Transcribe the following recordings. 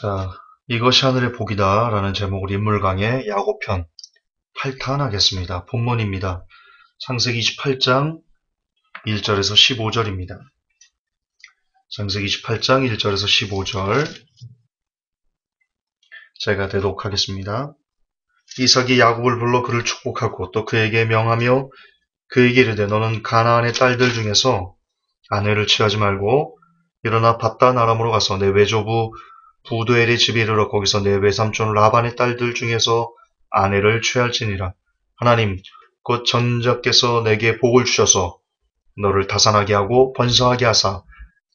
자, 이것이 하늘의 복이다 라는 제목으로 인물 강의 야고편 8탄 하겠습니다. 본문입니다. 창세기 28장 1절에서 15절입니다. 창세기 28장 1절에서 15절 제가 대독하겠습니다. 이삭이 야곱을 불러 그를 축복하고 또 그에게 명하며 그에게 이르되 너는 가나안의 딸들 중에서 아내를 취하지 말고 일어나 밧단 아람으로 가서 내 외조부 부두엘의 집에 이르러 거기서 내 외삼촌 라반의 딸들 중에서 아내를 취할지니라. 하나님 곧 전자께서 내게 복을 주셔서 너를 다산하게 하고 번성하게 하사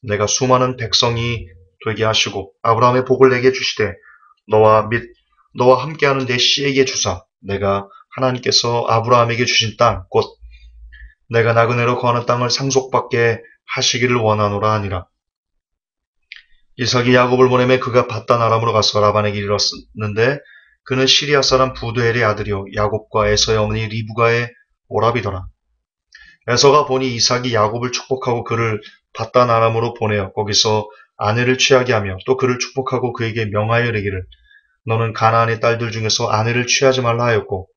내가 수많은 백성이 되게 하시고 아브라함의 복을 내게 주시되 너와 함께하는 내 씨에게 주사 내가 하나님께서 아브라함에게 주신 땅 곧 내가 나그네로 거하는 땅을 상속받게 하시기를 원하노라 하니라. 이삭이 야곱을 보내매 그가 밧단 아람으로 가서 라반에게 이르렀는데 그는 시리아 사람 부두엘의 아들이요 야곱과 에서의 어머니 리브가의 오라비더라. 에서가 보니 이삭이 야곱을 축복하고 그를 밧단 아람으로 보내어 거기서 아내를 취하게 하며 또 그를 축복하고 그에게 명하여 이르기를 너는 가나안의 딸들 중에서 아내를 취하지 말라 하였고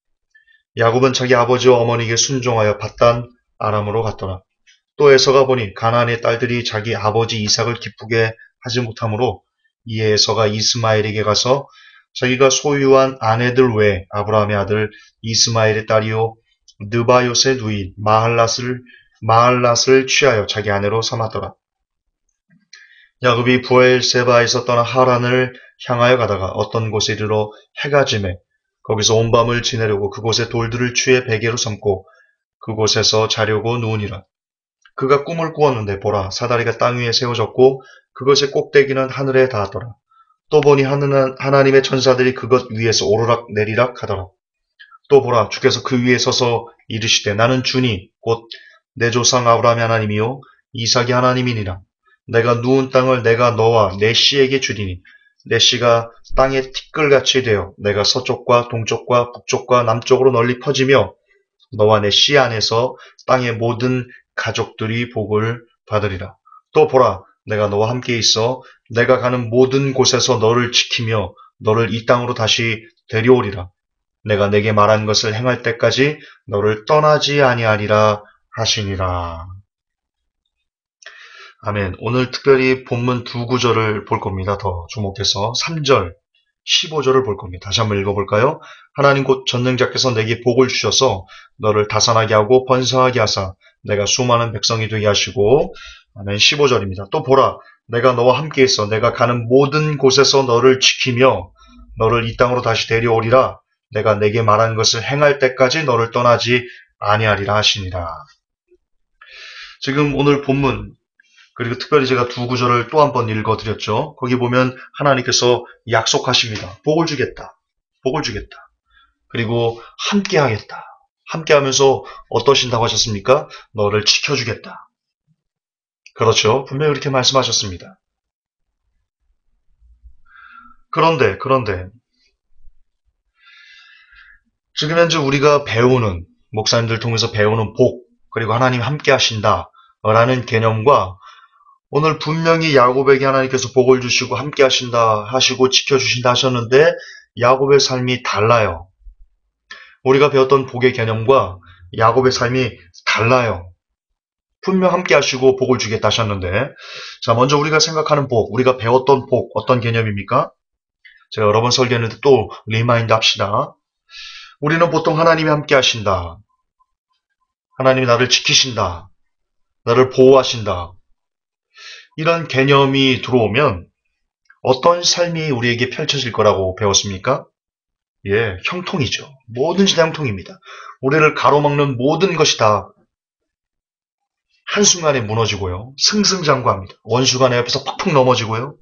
야곱은 자기 아버지와 어머니에게 순종하여 밧단 아람으로 갔더라. 또 에서가 보니 가나안의 딸들이 자기 아버지 이삭을 기쁘게 하지 못하므로 이에 에서가 이스마엘에게 가서 자기가 소유한 아내들 외에 아브라함의 아들 이스마엘의 딸이요 느바요의 누이 마할랏을 취하여 자기 아내로 삼았더라. 야곱이 부엘세바에서 떠나 하란을 향하여 가다가 어떤 곳에 이르러 해가 지매 거기서 온 밤을 지내려고 그곳의 돌들을 취해 베개로 삼고 그곳에서 자려고 누우니라. 그가 꿈을 꾸었는데 보라 사다리가 땅 위에 세워졌고 그것의 꼭대기는 하늘에 닿았더라. 또 보니 하나님의 천사들이 그것 위에서 오르락 내리락 하더라. 또 보라 주께서 그 위에 서서 이르시되 나는 주니 곧 내 조상 아브라함의 하나님이요 이삭의 하나님이니라. 내가 누운 땅을 내가 너와 내 씨에게 주리니 내 씨가 땅의 티끌같이 되어 내가 서쪽과 동쪽과 북쪽과 남쪽으로 널리 퍼지며 너와 내 씨 안에서 땅의 모든 가족들이 복을 받으리라. 또 보라 내가 너와 함께 있어 내가 가는 모든 곳에서 너를 지키며 너를 이 땅으로 다시 데려오리라. 내가 내게 말한 것을 행할 때까지 너를 떠나지 아니하리라 하시니라. 아멘. 오늘 특별히 본문 두 구절을 볼 겁니다. 더 주목해서 3절, 15절을 볼 겁니다. 다시 한번 읽어볼까요? 하나님 곧 전능자께서 내게 복을 주셔서 너를 다산하게 하고 번성하게 하사 내가 수많은 백성이 되게 하시고 아멘. 15절입니다. 또 보라 내가 너와 함께 있어 내가 가는 모든 곳에서 너를 지키며 너를 이 땅으로 다시 데려오리라. 내가 내게 말한 것을 행할 때까지 너를 떠나지 아니하리라 하시니라. 지금 오늘 본문 그리고 특별히 제가 두 구절을 또 한 번 읽어드렸죠. 거기 보면 하나님께서 약속하십니다. 복을 주겠다. 복을 주겠다. 그리고 함께 하겠다. 함께 하면서 어떠신다고 하셨습니까? 너를 지켜주겠다. 그렇죠. 분명히 그렇게 말씀하셨습니다. 그런데 지금 현재 우리가 배우는 목사님들 통해서 배우는 복 그리고 하나님 함께 하신다라는 개념과 오늘 분명히 야곱에게 하나님께서 복을 주시고 함께 하신다 하시고 지켜주신다 하셨는데 야곱의 삶이 달라요. 우리가 배웠던 복의 개념과 야곱의 삶이 달라요. 분명 함께 하시고 복을 주겠다 하셨는데 자 먼저 우리가 생각하는 복, 우리가 배웠던 복 어떤 개념입니까? 제가 여러 번 설교했는데 또 리마인드 합시다. 우리는 보통 하나님이 함께 하신다. 하나님이 나를 지키신다. 나를 보호하신다. 이런 개념이 들어오면 어떤 삶이 우리에게 펼쳐질 거라고 배웠습니까? 예, 형통이죠. 뭐든지 다 형통입니다. 우리를 가로막는 모든 것이 다 한순간에 무너지고요. 승승장구합니다. 원수가 내 옆에서 팍팍 넘어지고요.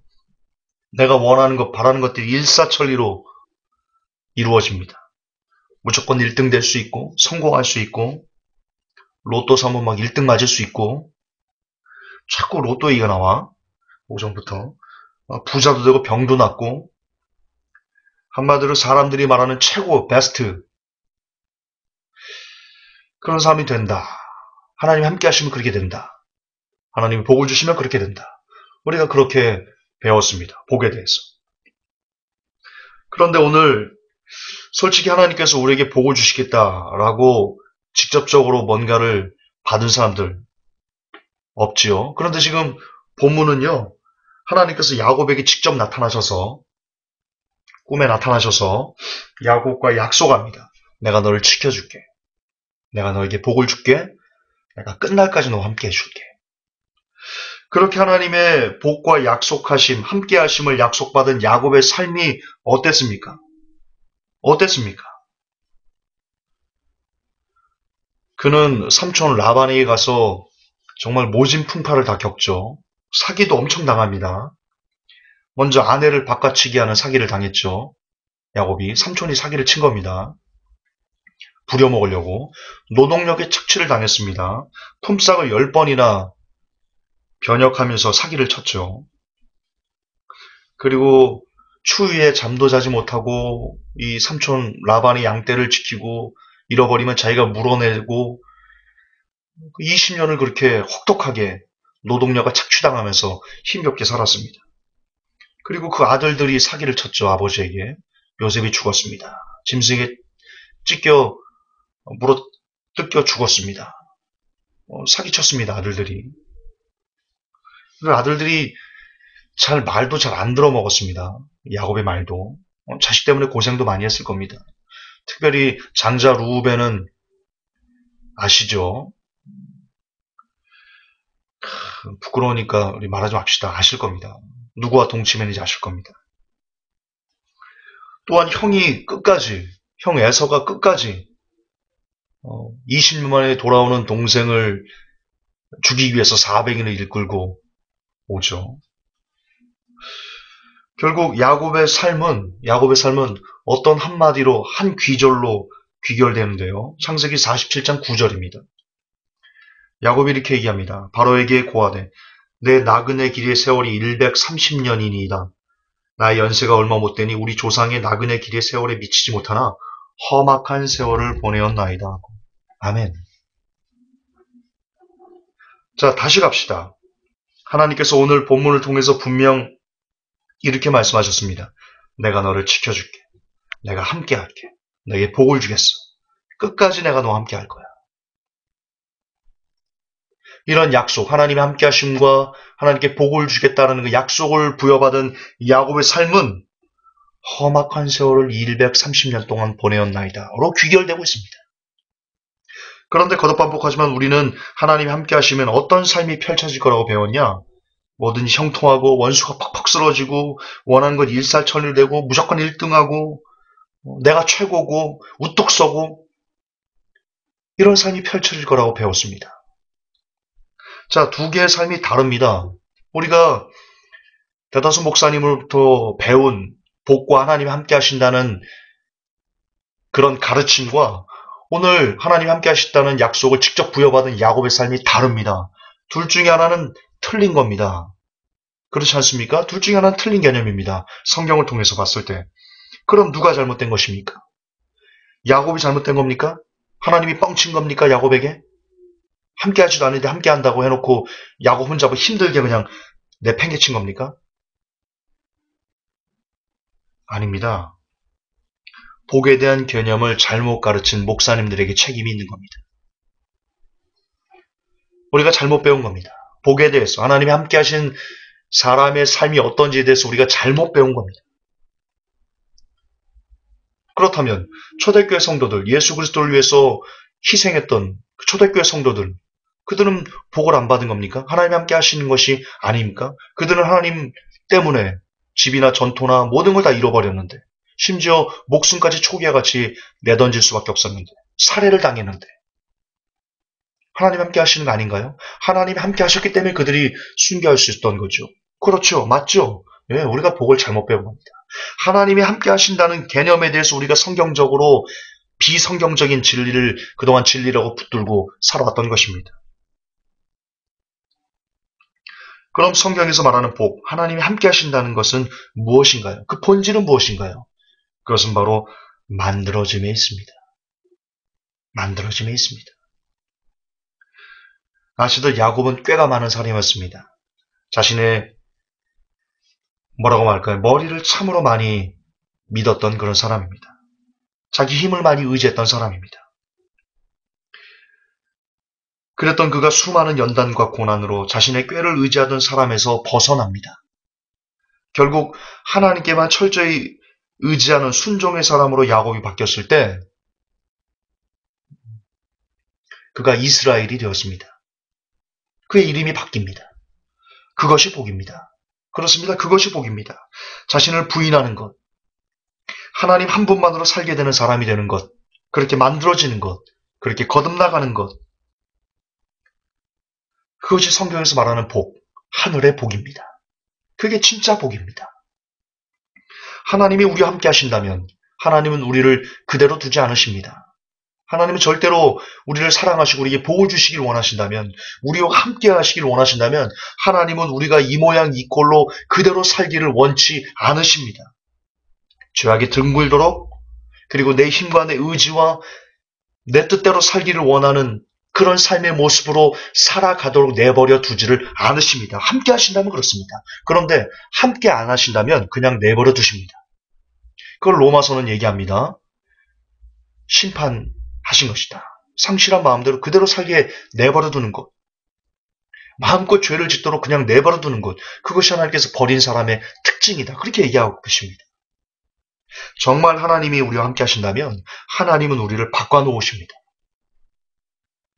내가 원하는 것, 바라는 것들이 일사천리로 이루어집니다. 무조건 1등 될 수 있고 성공할 수 있고 로또 사면 막 1등 맞을 수 있고 자꾸 로또 얘기가 나와. 오전부터. 부자도 되고 병도 낫고 한마디로 사람들이 말하는 최고, 베스트 그런 사람이 된다. 하나님 함께 하시면 그렇게 된다. 하나님이 복을 주시면 그렇게 된다. 우리가 그렇게 배웠습니다. 복에 대해서. 그런데 오늘 솔직히 하나님께서 우리에게 복을 주시겠다라고 직접적으로 뭔가를 받은 사람들 없지요. 그런데 지금 본문은요. 하나님께서 야곱에게 직접 나타나셔서 꿈에 나타나셔서 야곱과 약속합니다. 내가 너를 지켜줄게. 내가 너에게 복을 줄게. 내가 끝날까지 너와 함께 해줄게. 그렇게 하나님의 복과 약속하심, 함께 하심을 약속받은 야곱의 삶이 어땠습니까? 어땠습니까? 그는 삼촌 라반에게 가서 정말 모진 풍파를 다 겪죠. 사기도 엄청 당합니다. 먼저 아내를 바꿔치기 하는 사기를 당했죠. 야곱이 삼촌이 사기를 친 겁니다. 부려먹으려고. 노동력의 착취를 당했습니다. 품삯을 10번이나 변역하면서 사기를 쳤죠. 그리고 추위에 잠도 자지 못하고 이 삼촌 라반의 양떼를 지키고 잃어버리면 자기가 물어내고 20년을 그렇게 혹독하게 노동력과 착취당하면서 힘겹게 살았습니다. 그리고 그 아들들이 사기를 쳤죠. 아버지에게. 요셉이 죽었습니다. 짐승에 찢겨 물어 뜯겨 죽었습니다. 사기쳤습니다. 아들들이. 그 아들들이 말도 잘 안 들어먹었습니다. 야곱의 말도. 자식 때문에 고생도 많이 했을 겁니다. 특별히 장자 루우벤은 아시죠? 부끄러우니까 우리 말하지 맙시다. 아실 겁니다. 누구와 동침했는지 아실 겁니다. 또한 형이 끝까지, 형 에서가 끝까지 20년 만에 돌아오는 동생을 죽이기 위해서 400인을 일끌고 오죠. 결국 야곱의 삶은 어떤 한마디로 한 귀절로 귀결되는데요. 창세기 47장 9절입니다. 야곱이 이렇게 얘기합니다. 바로에게 고하되 내 나그네 길이의 세월이 130년이니이다. 나의 연세가 얼마 못 되니 우리 조상의 나그네 길이의 세월에 미치지 못하나 험악한 세월을 보내었나이다. 아멘. 자, 다시 갑시다. 하나님께서 오늘 본문을 통해서 분명 이렇게 말씀하셨습니다. 내가 너를 지켜줄게. 내가 함께 할게. 너에게 복을 주겠어. 끝까지 내가 너와 함께 할 거야. 이런 약속, 하나님의 함께 하심과 하나님께 복을 주겠다는 그 약속을 부여받은 야곱의 삶은 험악한 세월을 230년 동안 보내었나이다로 귀결되고 있습니다. 그런데 거듭반복하지만 우리는 하나님이 함께 하시면 어떤 삶이 펼쳐질 거라고 배웠냐? 뭐든지 형통하고 원수가 팍팍 쓰러지고 원하는 것 일사천리되고 무조건 1등하고 내가 최고고 우뚝 서고 이런 삶이 펼쳐질 거라고 배웠습니다. 자, 두 개의 삶이 다릅니다. 우리가 대다수 목사님으로부터 배운 복과 하나님이 함께 하신다는 그런 가르침과 오늘 하나님이 함께 하신다는 약속을 직접 부여받은 야곱의 삶이 다릅니다. 둘 중에 하나는 틀린 겁니다. 그렇지 않습니까? 둘 중에 하나는 틀린 개념입니다. 성경을 통해서 봤을 때. 그럼 누가 잘못된 것입니까? 야곱이 잘못된 겁니까? 하나님이 뻥친 겁니까? 야곱에게? 함께 하지도 않는데 함께 한다고 해놓고 야곱 혼자 뭐 힘들게 그냥 내팽개친 겁니까? 아닙니다. 복에 대한 개념을 잘못 가르친 목사님들에게 책임이 있는 겁니다. 우리가 잘못 배운 겁니다. 복에 대해서 하나님이 함께 하신 사람의 삶이 어떤지에 대해서 우리가 잘못 배운 겁니다. 그렇다면 초대교회 성도들, 예수 그리스도를 위해서 희생했던 그 초대교회 성도들, 그들은 복을 안 받은 겁니까? 하나님이 함께 하시는 것이 아닙니까? 그들은 하나님 때문에 집이나 전토나 모든 걸 다 잃어버렸는데 심지어 목숨까지 초기와 같이 내던질 수밖에 없었는데 살해를 당했는데 하나님 함께 하시는 거 아닌가요? 하나님이 함께 하셨기 때문에 그들이 순교할 수 있었던 거죠. 그렇죠. 맞죠. 예, 우리가 복을 잘못 배운 겁니다. 하나님이 함께 하신다는 개념에 대해서 우리가 성경적으로 비성경적인 진리를 그동안 진리라고 붙들고 살아왔던 것입니다. 그럼 성경에서 말하는 복, 하나님이 함께 하신다는 것은 무엇인가요? 그 본질은 무엇인가요? 그것은 바로 만들어짐에 있습니다. 만들어짐에 있습니다. 아시들 야곱은 꾀가 많은 사람이었습니다. 자신의 뭐라고 말할까요? 머리를 참으로 많이 믿었던 그런 사람입니다. 자기 힘을 많이 의지했던 사람입니다. 그랬던 그가 수많은 연단과 고난으로 자신의 꾀를 의지하던 사람에서 벗어납니다. 결국 하나님께만 철저히 의지하는 순종의 사람으로 야곱이 바뀌었을 때 그가 이스라엘이 되었습니다. 그의 이름이 바뀝니다. 그것이 복입니다. 그렇습니다. 그것이 복입니다. 자신을 부인하는 것, 하나님 한 분만으로 살게 되는 사람이 되는 것, 그렇게 만들어지는 것, 그렇게 거듭나가는 것, 그것이 성경에서 말하는 복, 하늘의 복입니다. 그게 진짜 복입니다. 하나님이 우리와 함께 하신다면 하나님은 우리를 그대로 두지 않으십니다. 하나님은 절대로 우리를 사랑하시고 우리에게 복을 주시길 원하신다면, 우리와 함께 하시길 원하신다면 하나님은 우리가 이 모양 이 꼴로 그대로 살기를 원치 않으십니다. 죄악에 등물도록, 그리고 내 힘과 내 의지와 내 뜻대로 살기를 원하는 그런 삶의 모습으로 살아가도록 내버려 두지를 않으십니다. 함께 하신다면 그렇습니다. 그런데 함께 안 하신다면 그냥 내버려 두십니다. 그걸 로마서는 얘기합니다. 심판하신 것이다. 상실한 마음대로 그대로 살게 내버려 두는 것. 마음껏 죄를 짓도록 그냥 내버려 두는 것. 그것이 하나님께서 버린 사람의 특징이다. 그렇게 얘기하고 계십니다. 정말 하나님이 우리와 함께 하신다면 하나님은 우리를 바꿔놓으십니다.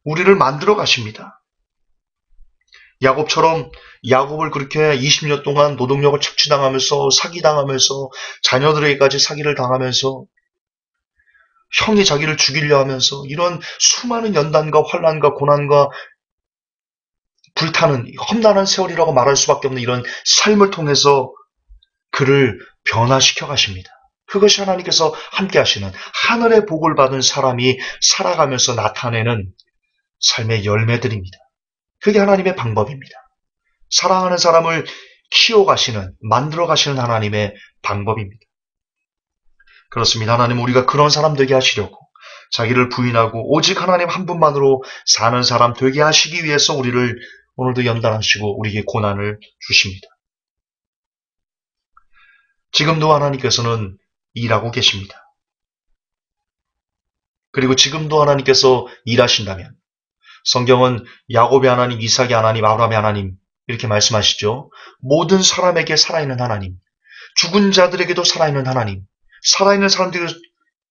우리를 만들어 가십니다. 야곱처럼 야곱을 그렇게 20년 동안 노동력을 착취당하면서 사기당하면서 자녀들에게까지 사기를 당하면서 형이 자기를 죽이려 하면서 이런 수많은 연단과 환난과 고난과 불타는 험난한 세월이라고 말할 수밖에 없는 이런 삶을 통해서 그를 변화시켜 가십니다. 그것이 하나님께서 함께 하시는 하늘의 복을 받은 사람이 살아가면서 나타내는 삶의 열매들입니다. 그게 하나님의 방법입니다. 사랑하는 사람을 키워가시는, 만들어가시는 하나님의 방법입니다. 그렇습니다. 하나님은 우리가 그런 사람 되게 하시려고 자기를 부인하고 오직 하나님 한 분만으로 사는 사람 되게 하시기 위해서 우리를 오늘도 연단하시고 우리에게 고난을 주십니다. 지금도 하나님께서는 일하고 계십니다. 그리고 지금도 하나님께서 일하신다면 성경은 야곱의 하나님, 이삭의 하나님, 아브라함의 하나님 이렇게 말씀하시죠. 모든 사람에게 살아있는 하나님, 죽은 자들에게도 살아있는 하나님, 살아있는 사람들에게도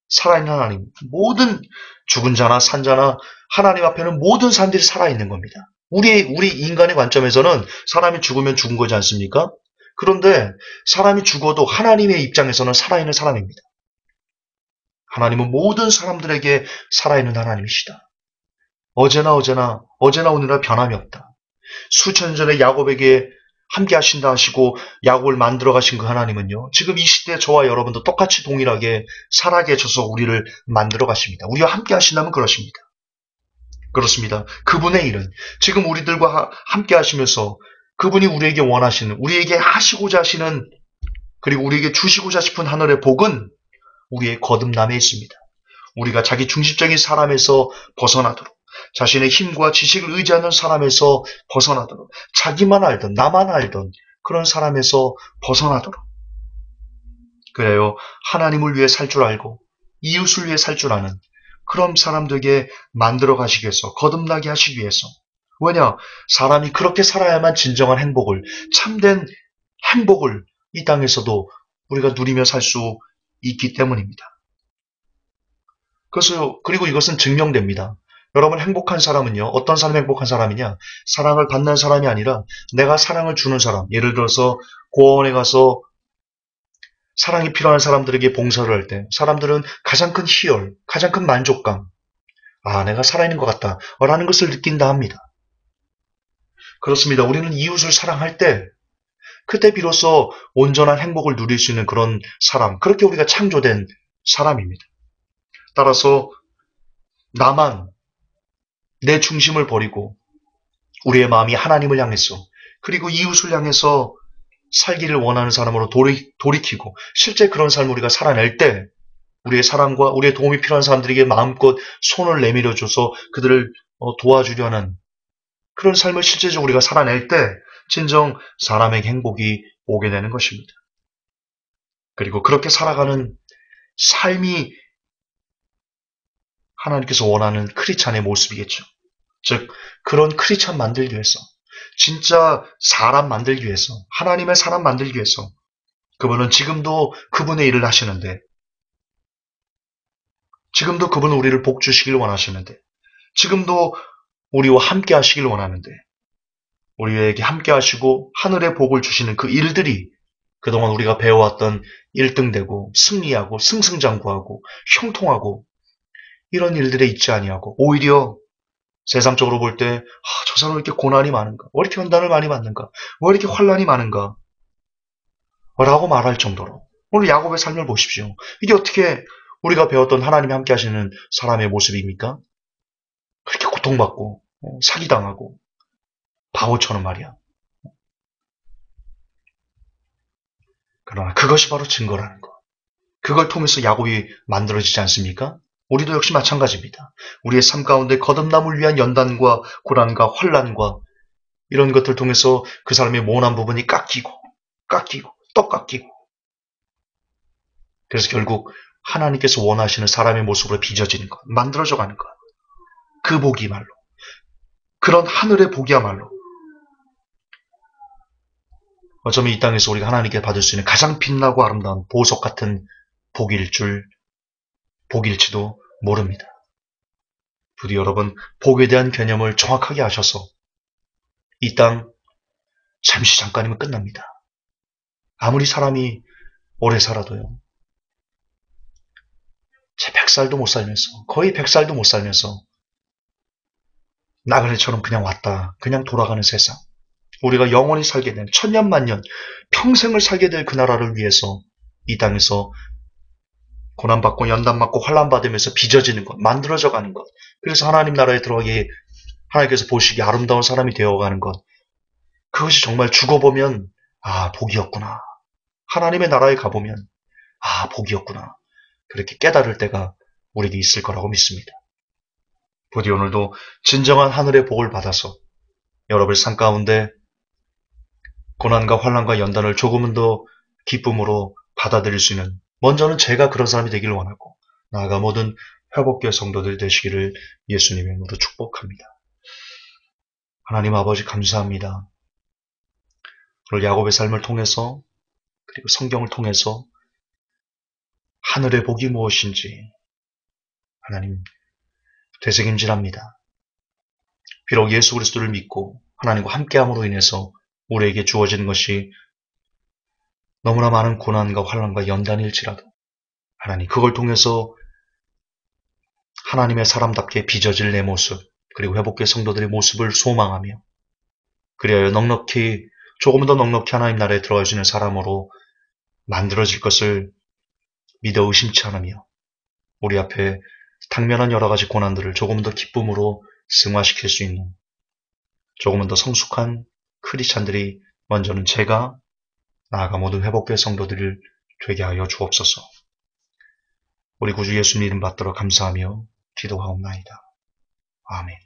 살아있는 하나님, 모든 죽은 자나 산 자나 하나님 앞에는 모든 사람들이 살아있는 겁니다. 우리 인간의 관점에서는 사람이 죽으면 죽은 거지 않습니까? 그런데 사람이 죽어도 하나님의 입장에서는 살아있는 사람입니다. 하나님은 모든 사람들에게 살아있는 하나님이시다. 어제나 오늘나 변함이 없다. 수천 년 전에 야곱에게 함께 하신다 하시고 야곱을 만들어 가신 그 하나님은요. 지금 이 시대에 저와 여러분도 똑같이 동일하게 살아계셔서 우리를 만들어 가십니다. 우리와 함께 하신다면 그러십니다. 그렇습니다. 그분의 일은 지금 우리들과 함께 하시면서 그분이 우리에게 원하시는, 우리에게 하시고자 하시는, 그리고 우리에게 주시고자 싶은 하늘의 복은 우리의 거듭남에 있습니다. 우리가 자기 중심적인 사람에서 벗어나도록, 자신의 힘과 지식을 의지하는 사람에서 벗어나도록, 자기만 알던, 나만 알던 그런 사람에서 벗어나도록. 그래요. 하나님을 위해 살 줄 알고 이웃을 위해 살 줄 아는 그런 사람들에게 만들어 가시기 위해서, 거듭나게 하시기 위해서. 왜냐? 사람이 그렇게 살아야만 진정한 행복을, 참된 행복을 이 땅에서도 우리가 누리며 살 수 있기 때문입니다. 그리고 이것은 증명됩니다. 여러분 행복한 사람은요. 어떤 사람이 행복한 사람이냐? 사랑을 받는 사람이 아니라 내가 사랑을 주는 사람. 예를 들어서 고아원에 가서 사랑이 필요한 사람들에게 봉사를 할 때 사람들은 가장 큰 희열, 가장 큰 만족감. 아, 내가 살아있는 것 같다. 라는 것을 느낀다 합니다. 그렇습니다. 우리는 이웃을 사랑할 때 그때 비로소 온전한 행복을 누릴 수 있는 그런 사람. 그렇게 우리가 창조된 사람입니다. 따라서 나만 내 중심을 버리고 우리의 마음이 하나님을 향해서 그리고 이웃을 향해서 살기를 원하는 사람으로 돌이키고 실제 그런 삶을 우리가 살아낼 때 우리의 사랑과 우리의 도움이 필요한 사람들에게 마음껏 손을 내밀어줘서 그들을 도와주려 하는 그런 삶을 실제적으로 우리가 살아낼 때 진정 사람에게 행복이 오게 되는 것입니다. 그리고 그렇게 살아가는 삶이 하나님께서 원하는 크리스찬의 모습이겠죠. 즉 그런 크리스찬 만들기 위해서, 진짜 사람 만들기 위해서, 하나님의 사람 만들기 위해서 그분은 지금도 그분의 일을 하시는데, 지금도 그분은 우리를 복 주시길 원하시는데, 지금도 우리와 함께 하시길 원하는데, 우리에게 함께 하시고 하늘의 복을 주시는 그 일들이 그동안 우리가 배워왔던 1등되고 승리하고 승승장구하고 형통하고 이런 일들에 있지 아니하고, 오히려 세상적으로 볼 때 저 사람 왜 이렇게 고난이 많은가? 왜 이렇게 연단을 많이 받는가? 왜 이렇게 환란이 많은가? 라고 말할 정도로, 오늘 야곱의 삶을 보십시오. 이게 어떻게 우리가 배웠던 하나님이 함께 하시는 사람의 모습입니까? 그렇게 고통받고 사기당하고 바보처럼 말이야. 그러나 그것이 바로 증거라는 것. 그걸 통해서 야곱이 만들어지지 않습니까? 우리도 역시 마찬가지입니다. 우리의 삶 가운데 거듭남을 위한 연단과 고난과 환란과 이런 것들 통해서 그 사람의 모난 부분이 깎이고 또 깎이고, 그래서 결국 하나님께서 원하시는 사람의 모습으로 빚어지는 것, 만들어져 가는 것. 그 복이야말로, 그런 하늘의 복이야말로 어쩌면 이 땅에서 우리가 하나님께 받을 수 있는 가장 빛나고 아름다운 보석 같은 복일지도 모릅니다. 부디 여러분, 복에 대한 개념을 정확하게 아셔서 이 땅 잠시 잠깐이면 끝납니다. 아무리 사람이 오래 살아도요, 제 100살도 못 살면서, 거의 100살도 못 살면서 나그네처럼 그냥 왔다 그냥 돌아가는 세상, 우리가 영원히 살게 된 천년만년 평생을 살게 될 그 나라를 위해서 이 땅에서 고난받고 연단받고 환난받으면서 빚어지는 것, 만들어져 가는 것, 그래서 하나님 나라에 들어가게 하나님께서 보시기에 아름다운 사람이 되어가는 것, 그것이 정말 죽어보면 복이었구나, 하나님의 나라에 가보면 복이었구나, 그렇게 깨달을 때가 우리에게 있을 거라고 믿습니다. 부디 오늘도 진정한 하늘의 복을 받아서 여러분의 삶 가운데 고난과 환난과 연단을 조금은 더 기쁨으로 받아들일 수 있는, 먼저는 제가 그런 사람이 되기를 원하고 나아가 모든 회복교회 성도들 되시기를 예수님의 이름으로 축복합니다. 하나님 아버지 감사합니다. 오늘 야곱의 삶을 통해서, 그리고 성경을 통해서 하늘의 복이 무엇인지 하나님 되새김질합니다. 비록 예수 그리스도를 믿고 하나님과 함께함으로 인해서 우리에게 주어지는 것이 너무나 많은 고난과 환난과 연단일지라도 하나님, 그걸 통해서 하나님의 사람답게 빚어질 내 모습, 그리고 회복교회 성도들의 모습을 소망하며, 그리하여 넉넉히, 조금 더 넉넉히 하나님 나라에 들어갈 수 있는 사람으로 만들어질 것을 믿어 의심치 않으며, 우리 앞에 당면한 여러 가지 고난들을 조금 더 기쁨으로 승화시킬 수 있는 조금은 더 성숙한 크리스찬들이, 먼저는 제가, 나아가 모든 회복교회 성도들을 되게 하여 주옵소서. 우리 구주 예수님 이름 받들어 감사하며 기도하옵나이다. 아멘.